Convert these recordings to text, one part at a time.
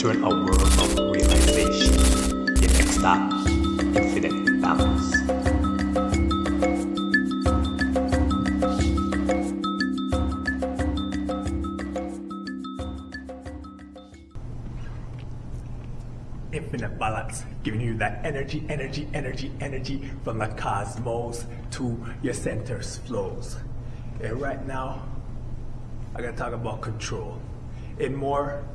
entering a world of realization in exact infinite balance. Infinite balance, giving you that energy from the cosmos to your center's flows. And right now, I gotta talk about control. And more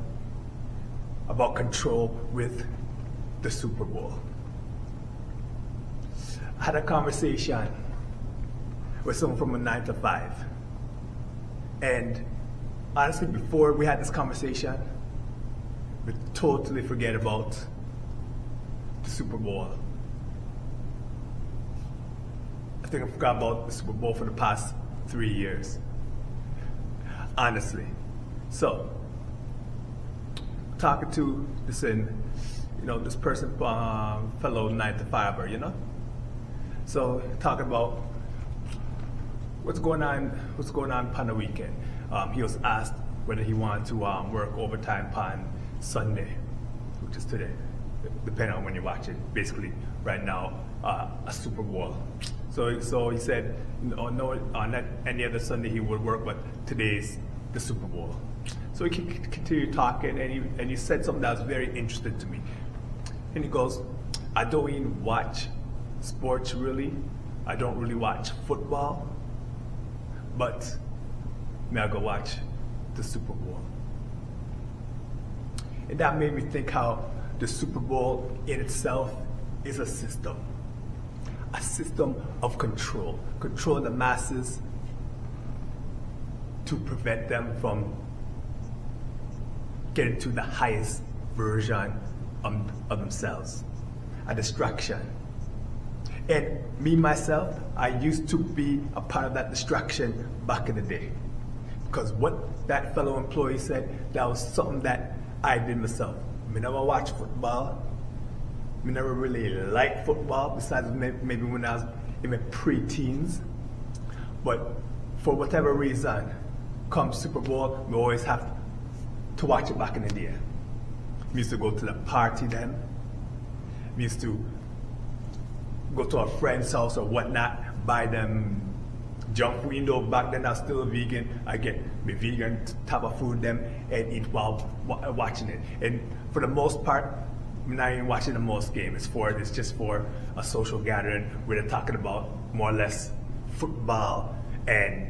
about control with the Super Bowl. I had a conversation with someone from a 9 to 5. And honestly, before we had this conversation, we totally forget about the Super Bowl. I think I forgot about the Super Bowl for the past 3 years. Honestly. So, talking to this person, fellow 9 to 5er, So, talking about what's going on upon the weekend. He was asked whether he wanted to work overtime upon Sunday, which is today, depending on when you watch it. Basically, right now, a Super Bowl. So he said, no, not any other Sunday he would work, but today's the Super Bowl. So he continued talking, and he said something that was very interesting to me. And he goes, I don't even watch sports really. I don't really watch football, but may I go watch the Super Bowl. And that made me think how the Super Bowl in itself is a system of control the masses to prevent them from getting to the highest version of themselves, a distraction. And me, myself, I used to be a part of that distraction back in the day. Because what that fellow employee said, that was something that I did myself. I never watched football. I never really liked football, besides maybe when I was in my pre-teens. But for whatever reason, come Super Bowl, we always have to watch it back in the day. We used to go to the party then. We used to go to a friend's house or whatnot, buy them junk food. Back then I was still a vegan. I get my vegan type of food them and eat while watching it. And for the most part, I'm not even watching the most game. It's just for a social gathering where they're talking about more or less football and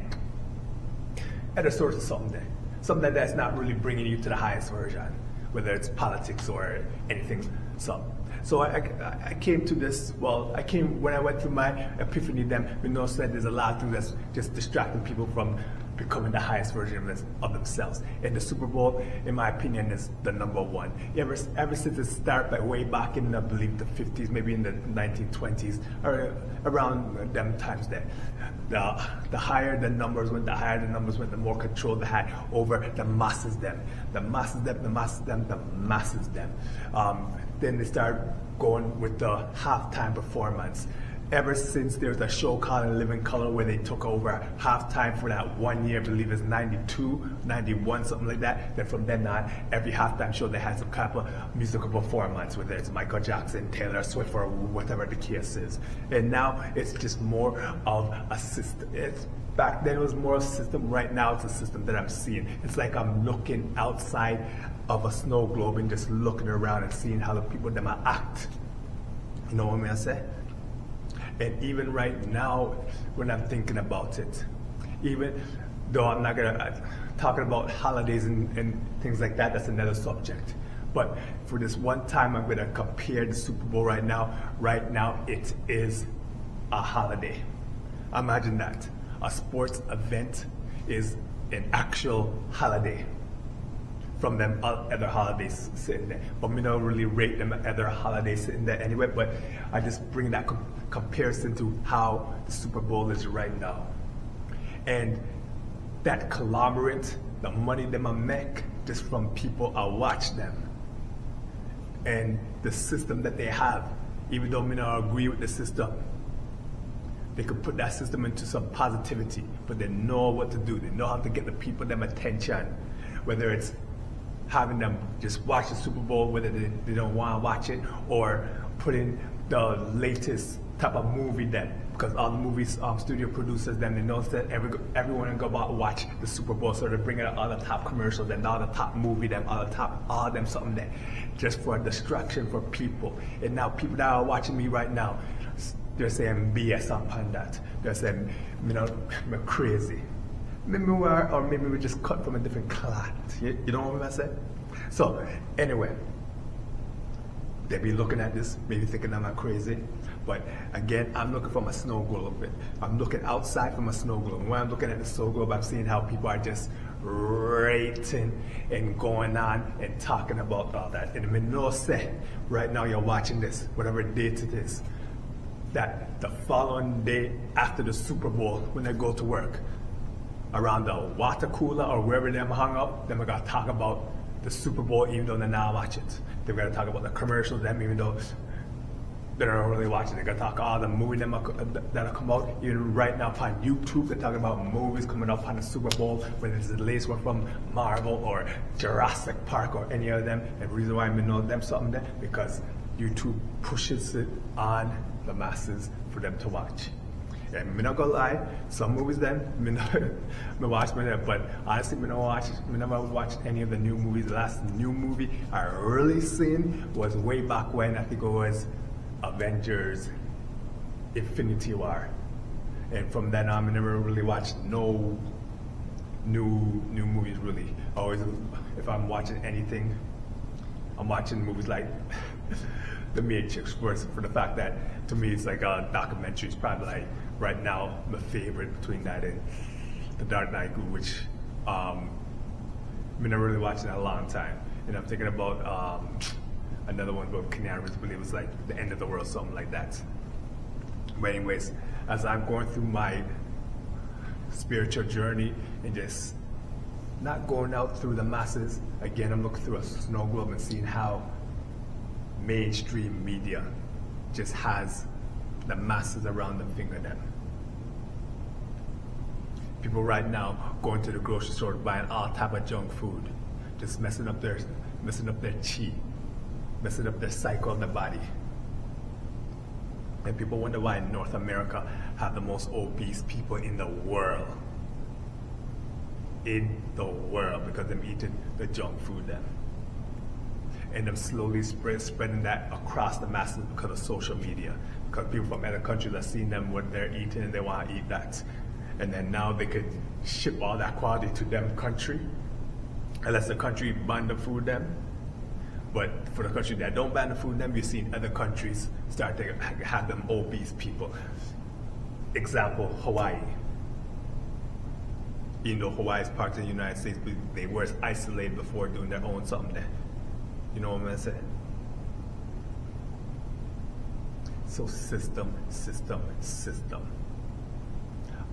other sorts of something that's not really bringing you to the highest version, whether it's politics or anything. So I came to this, when I went through my epiphany then, we know that there's a lot of things that's just distracting people from becoming the highest version of themselves. And the Super Bowl, in my opinion, is the number one. Ever since it started, like way back in, I believe, the 50s, maybe in the 1920s, or around them times there. The higher the numbers went, the more control they had over the masses them. Then they started going with the halftime performance. Ever since there was a show called In Living Color where they took over halftime for that 1 year, I believe it's 92, 91, something like that. Then from then on, every halftime show they had some kind of musical performance, whether it's Michael Jackson, Taylor Swift, or whatever the case is. And now it's just more of a system. Back then it was more of a system, right now it's a system that I'm seeing. It's like I'm looking outside of a snow globe and just looking around and seeing how the people them act. You know what I say? And even right now, when I'm thinking about it, even though I'm not gonna talking about holidays and things like that, that's another subject. But for this one time, I'm gonna compare the Super Bowl right now. Right now, it is a holiday. Imagine that. A sports event is an actual holiday from them other holidays sitting there. But we don't really rate them other holidays sitting there anyway, but I just bring that comparison to how the Super Bowl is right now. And that conglomerate, the money them I make just from people I watch them. And the system that they have, even though we don't agree with the system, they could put that system into some positivity, but they know what to do. They know how to get the people them attention, whether it's having them just watch the Super Bowl whether they don't want to watch it, or putting the latest type of movie that, because all the movies studio producers then they know that everyone go about watch the Super Bowl, so they're bringing out all the top commercials and all the top movie them, all of them something that just for distraction for people. And now people that are watching me right now, they're saying BS upon that. They're saying, I'm crazy. Maybe we are, or maybe we just cut from a different cloth. You know what I'm saying? So anyway, they be looking at this, maybe thinking I'm not crazy. But again, I'm looking from a snow globe. I'm looking outside from a snow globe. When I'm looking at the snow globe, I'm seeing how people are just rating and going on and talking about all that. And I know say, right now you're watching this, whatever date it is, that the following day after the Super Bowl, when they go to work, around the water cooler or wherever them hung up, then we're gonna talk about the Super Bowl even though they're not watching it. They're gonna talk about the commercials, them even though they don't really watch it. They're gonna talk all the movies that'll come out. Even right now on YouTube, they're talking about movies coming up on the Super Bowl, whether it's the latest one from Marvel or Jurassic Park or any of them. And the reason why I know them something there, because YouTube pushes it on the masses for them to watch. And I'm not gonna lie, some movies then, I watch them, but honestly, I never watched any of the new movies. The last new movie I really seen was way back when, I think it was Avengers Infinity War. And from then on, I never really watched no new movies really. Always, if I'm watching anything, I'm watching movies like The Matrix, for the fact that to me it's like a documentary. It's probably like right now my favorite between that and The Dark Knight, which I've been really watching that a long time. And I'm thinking about another one about Keanu Reeves, I believe it was like The End of the World, something like that. But anyways, as I'm going through my spiritual journey and just not going out through the masses, again, I'm looking through a snow globe and seeing how mainstream media just has the masses around the finger them. People right now going to the grocery store buying all type of junk food, just messing up their chi, messing up their cycle of the body. And people wonder why North America have the most obese people in the world. In the world, because they're eating the junk food then. And them slowly spreading that across the masses because of social media. Because people from other countries are seeing them what they're eating and they want to eat that. And then now they could ship all that quality to them country, unless the country ban the food them. But for the country that don't ban the food them, you've seen other countries start to have them obese people. Example, Hawaii. Even though Hawaii is part of the United States, but they were isolated before doing their own something there. You know what I'm saying? So system.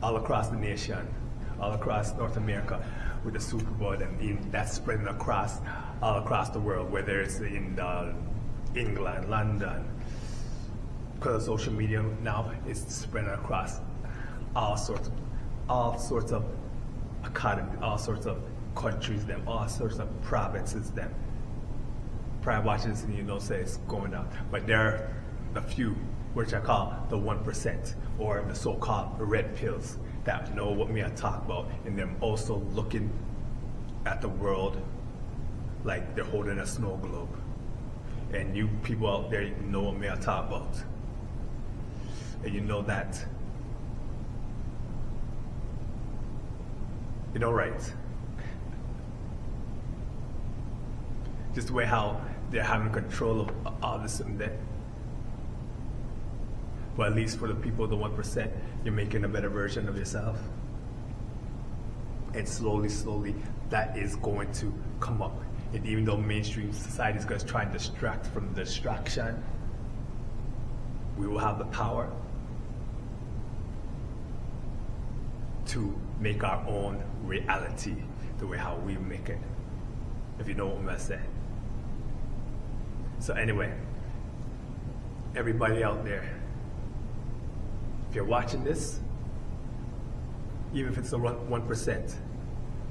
All across the nation, all across North America, with the Super Bowl, and that's spreading across, all across the world, whether it's in England, London. Because of social media now, it's spreading across all sorts of economies, all sorts of countries, all sorts of provinces, Private watches and say it's going down. But there are the few, which I call the 1%, or the so-called red pills, that know what me I talk about, and they're also looking at the world like they're holding a snow globe. And you people out there, you know what me I talk about. And you know that. You know, right? Just the way how they're having control of all this and that. But at least for the people, the 1%, you're making a better version of yourself. And slowly, that is going to come up. And even though mainstream society is going to try and distract from the distraction, we will have the power to make our own reality the way how we make it. If you know what I'm going to say. So anyway, everybody out there, if you're watching this, even if it's the 1%,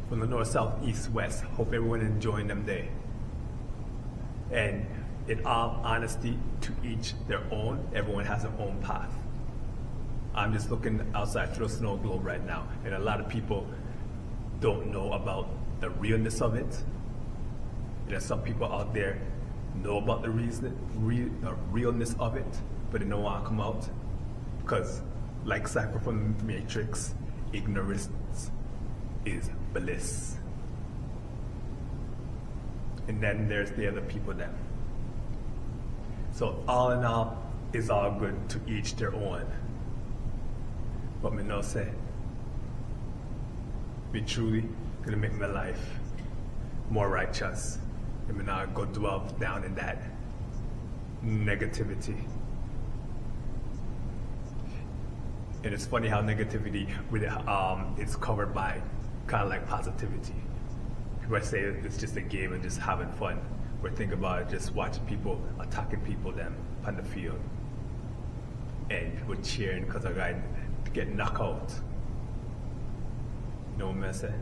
from the north, south, east, west. Hope everyone enjoying them day. And in all honesty, to each their own, everyone has their own path. I'm just looking outside through the snow globe right now, and a lot of people don't know about the realness of it. There's some people out there know about the realness of it, but they don't want to come out because, like Cypher from the Matrix, ignorance is bliss. And then there's the other people then. So all in all, it's all good to each their own. But me know say, me truly gonna make my life more righteous. And me not go dwell down in that negativity. And it's funny how negativity really, it's covered by kind of like positivity. People say it's just a game and just having fun. Or think about it, just watching people attacking people them on the field. And people cheering because a guy get knocked out. You know what I'm saying?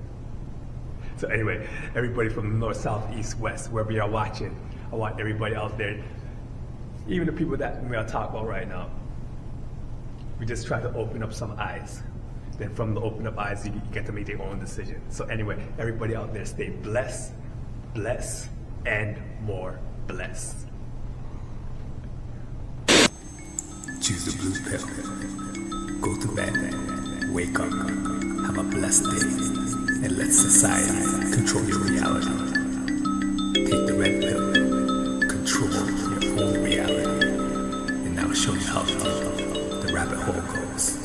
So anyway, everybody from the north, south, east, west, wherever you're watching, I want everybody out there, even the people that we are talking about right now, we just try to open up some eyes. Then from the open up eyes, you get to make your own decision. So anyway, everybody out there, stay blessed, blessed, and more blessed. Choose the blue pill. Go to bed, wake up, have a blessed day, and let society control your reality. Take the red pill, control your own reality, and now show you how the rabbit hole goes.